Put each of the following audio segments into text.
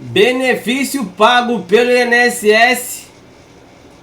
Benefício pago pelo INSS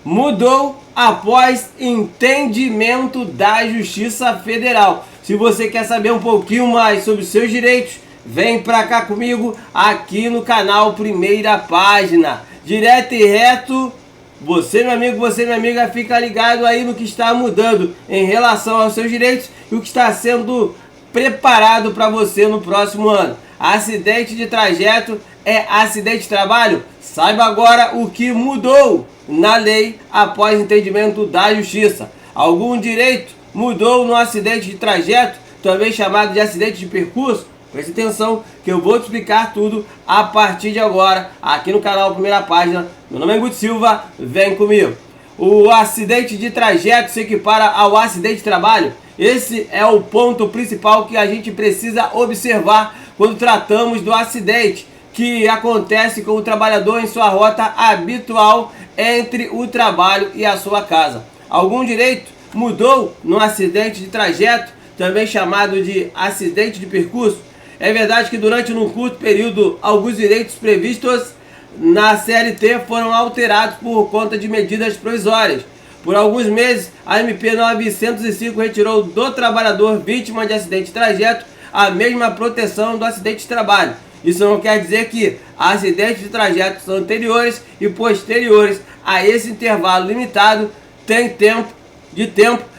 mudou após entendimento da Justiça Federal. Se você quer saber um pouquinho mais sobre seus direitos, vem pra cá comigo aqui no canal Primeira Página. Direto e reto, você meu amigo, você minha amiga, fica ligado aí no que está mudando em relação aos seus direitos e o que está sendo preparado para você no próximo ano. Acidente de trajeto é acidente de trabalho? Saiba agora o que mudou na lei após entendimento da Justiça. Algum direito mudou no acidente de trajeto, também chamado de acidente de percurso? Preste atenção que eu vou te explicar tudo a partir de agora, aqui no canal Primeira Página. Meu nome é Guto Silva, vem comigo. O acidente de trajeto se equipara ao acidente de trabalho? Esse é o ponto principal que a gente precisa observar quando tratamos do acidente que acontece com o trabalhador em sua rota habitual entre o trabalho e a sua casa. Algum direito mudou no acidente de trajeto, também chamado de acidente de percurso? É verdade que durante um curto período alguns direitos previstos na CLT foram alterados por conta de medidas provisórias. Por alguns meses, a MP 905 retirou do trabalhador vítima de acidente de trajeto a mesma proteção do acidente de trabalho. Isso não quer dizer que acidentes de trajeto anteriores e posteriores a esse intervalo limitado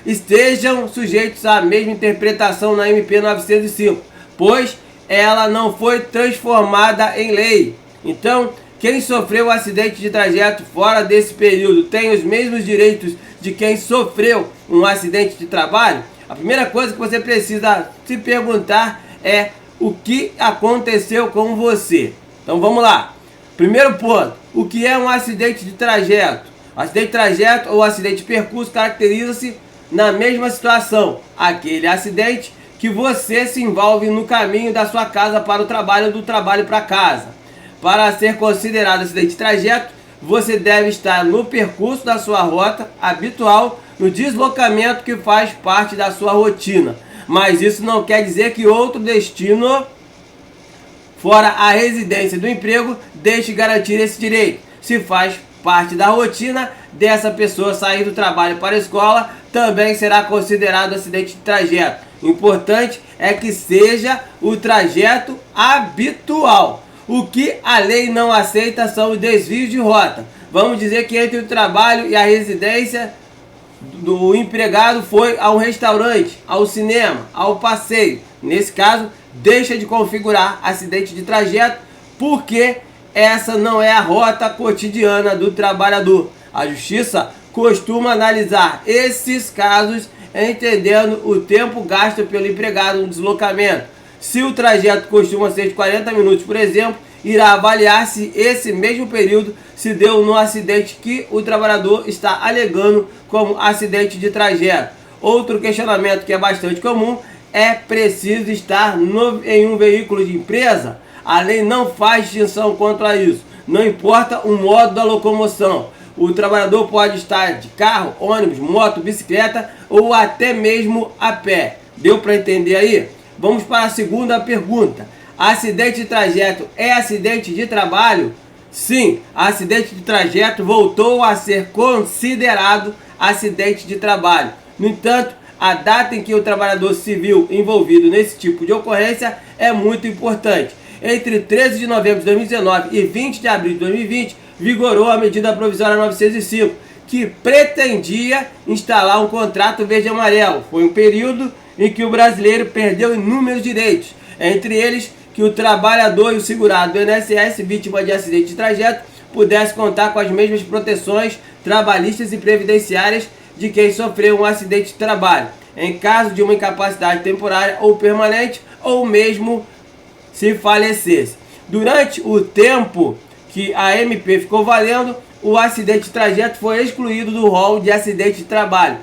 estejam sujeitos à mesma interpretação na MP 905, pois ela não foi transformada em lei. Então, quem sofreu acidente de trajeto fora desse período tem os mesmos direitos de quem sofreu um acidente de trabalho? A primeira coisa que você precisa se perguntar é o que aconteceu com você. Então vamos lá. Primeiro ponto, o que é um acidente de trajeto? O acidente de trajeto ou acidente de percurso caracteriza-se na mesma situação, aquele acidente que você se envolve no caminho da sua casa para o trabalho ou do trabalho para casa. Para ser considerado acidente de trajeto, você deve estar no percurso da sua rota habitual, no deslocamento que faz parte da sua rotina. Mas isso não quer dizer que outro destino, fora a residência do emprego, deixe garantir esse direito. Se faz parte da rotina dessa pessoa sair do trabalho para a escola, também será considerado acidente de trajeto. Importante é que seja o trajeto habitual. O que a lei não aceita são os desvios de rota. Vamos dizer que entre o trabalho e a residência do empregado foi ao restaurante, ao cinema, ao passeio. Nesse caso, deixa de configurar acidente de trajeto, porque essa não é a rota cotidiana do trabalhador. A Justiça costuma analisar esses casos entendendo o tempo gasto pelo empregado no deslocamento. Se o trajeto costuma ser de 40 minutos, por exemplo, irá avaliar se esse mesmo período se deu no acidente que o trabalhador está alegando como acidente de trajeto. Outro questionamento que é bastante comum é: preciso estar em um veículo de empresa? A lei não faz distinção quanto a isso. Não importa o modo da locomoção. O trabalhador pode estar de carro, ônibus, moto, bicicleta ou até mesmo a pé. Deu para entender aí? Vamos para a segunda pergunta. Acidente de trajeto é acidente de trabalho? Sim, acidente de trajeto voltou a ser considerado acidente de trabalho. No entanto, a data em que o trabalhador se viu envolvido nesse tipo de ocorrência é muito importante. Entre 13 de novembro de 2019 e 20 de abril de 2020, vigorou a medida provisória 905, que pretendia instalar um contrato verde e amarelo. Foi um período em que o brasileiro perdeu inúmeros direitos, entre eles que o trabalhador e o segurado do INSS, vítima de acidente de trajeto, pudesse contar com as mesmas proteções trabalhistas e previdenciárias de quem sofreu um acidente de trabalho, em caso de uma incapacidade temporária ou permanente, ou mesmo se falecesse. Durante o tempo que a MP ficou valendo, o acidente de trajeto foi excluído do rol de acidente de trabalho,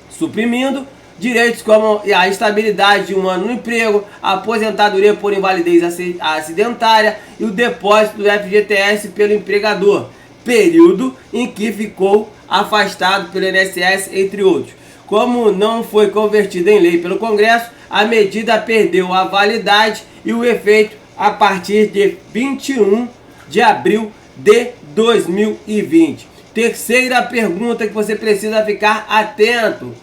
suprimindo direitos como a estabilidade de um ano no emprego, a aposentadoria por invalidez acidentária e o depósito do FGTS pelo empregador, período em que ficou afastado pelo INSS, entre outros. Como não foi convertida em lei pelo Congresso, a medida perdeu a validade e o efeito a partir de 21 de abril de 2020. Terceira pergunta que você precisa ficar atento: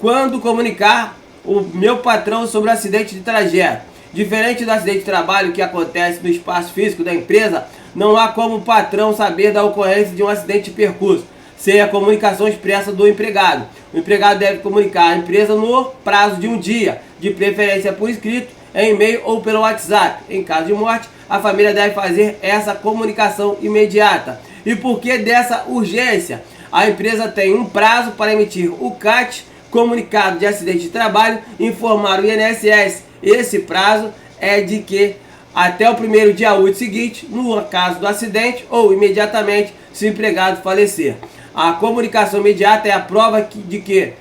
quando comunicar o meu patrão sobre o acidente de trajeto? Diferente do acidente de trabalho que acontece no espaço físico da empresa, não há como o patrão saber da ocorrência de um acidente de percurso sem a comunicação expressa do empregado. O empregado deve comunicar à empresa no prazo de um dia, de preferência por escrito, em e-mail ou pelo WhatsApp. Em caso de morte, a família deve fazer essa comunicação imediata. E por que dessa urgência? A empresa tem um prazo para emitir o CAT, comunicado de acidente de trabalho, informar o INSS. Esse prazo é de que até o primeiro dia útil seguinte, no caso do acidente ou imediatamente se o empregado falecer. A comunicação imediata é a prova de que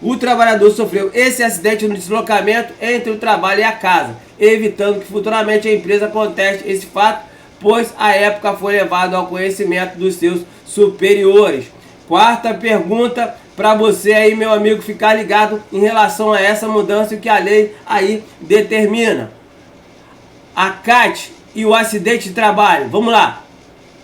o trabalhador sofreu esse acidente no deslocamento entre o trabalho e a casa, evitando que futuramente a empresa conteste esse fato, pois à época foi levado ao conhecimento dos seus superiores. Quarta pergunta para você aí, meu amigo, ficar ligado em relação a essa mudança que a lei aí determina. A CAT e o acidente de trabalho. Vamos lá.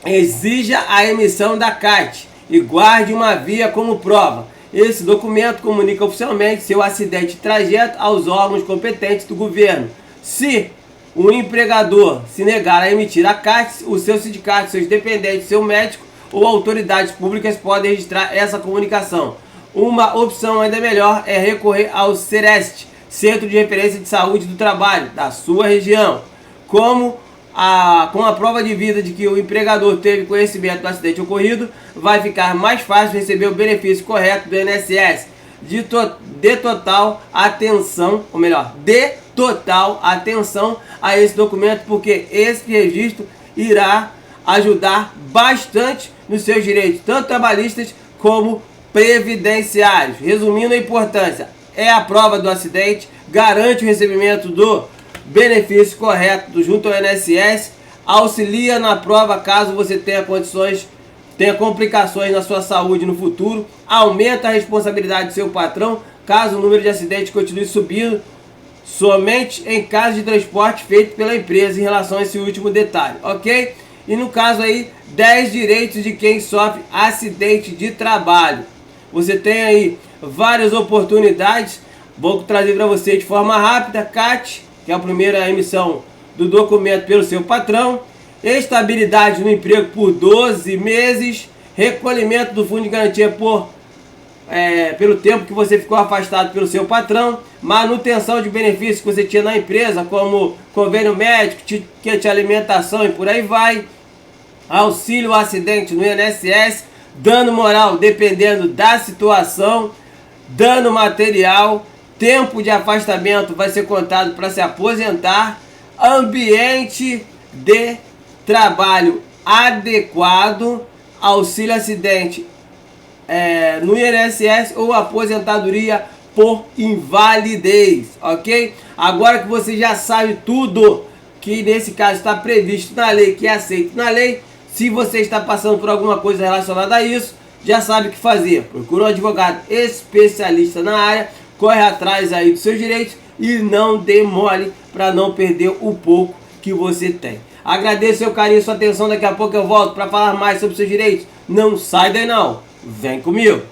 Exija a emissão da CAT e guarde uma via como prova. Esse documento comunica oficialmente seu acidente de trajeto aos órgãos competentes do governo. Se o empregador se negar a emitir a CAT, o seu sindicato, seus dependentes, seu médico ou autoridades públicas podem registrar essa comunicação. Uma opção ainda melhor é recorrer ao CEREST, Centro de Referência de Saúde do Trabalho, da sua região. Com a prova de vida de que o empregador teve conhecimento do acidente ocorrido, vai ficar mais fácil receber o benefício correto do INSS. Dê total atenção a esse documento, porque esse registro irá ajudar bastante nos seus direitos, tanto trabalhistas como previdenciários. Resumindo a importância, é a prova do acidente, garante o recebimento do benefício correto junto ao INSS, auxilia na prova caso você tenha complicações na sua saúde no futuro, aumenta a responsabilidade do seu patrão caso o número de acidentes continue subindo, somente em caso de transporte feito pela empresa, em relação a esse último detalhe, ok? E no caso aí, 10 direitos de quem sofre acidente de trabalho. Você tem aí várias oportunidades, vou trazer para você de forma rápida. CAT, que é a primeira emissão do documento pelo seu patrão, estabilidade no emprego por 12 meses, recolhimento do fundo de garantia pelo tempo que você ficou afastado pelo seu patrão, manutenção de benefícios que você tinha na empresa, como convênio médico, ticket de alimentação e por aí vai, auxílio ao acidente no INSS, dano moral dependendo da situação, dano material, tempo de afastamento vai ser contado para se aposentar, ambiente de trabalho adequado, auxílio acidente no INSS ou aposentadoria por invalidez, ok? Agora que você já sabe tudo que nesse caso está previsto na lei, que é aceito na lei, se você está passando por alguma coisa relacionada a isso, já sabe o que fazer. Procura um advogado especialista na área, corre atrás aí dos seus direitos e não demore para não perder o pouco que você tem. Agradeço seu carinho e sua atenção. Daqui a pouco eu volto para falar mais sobre seus direitos. Não sai daí não. Vem comigo.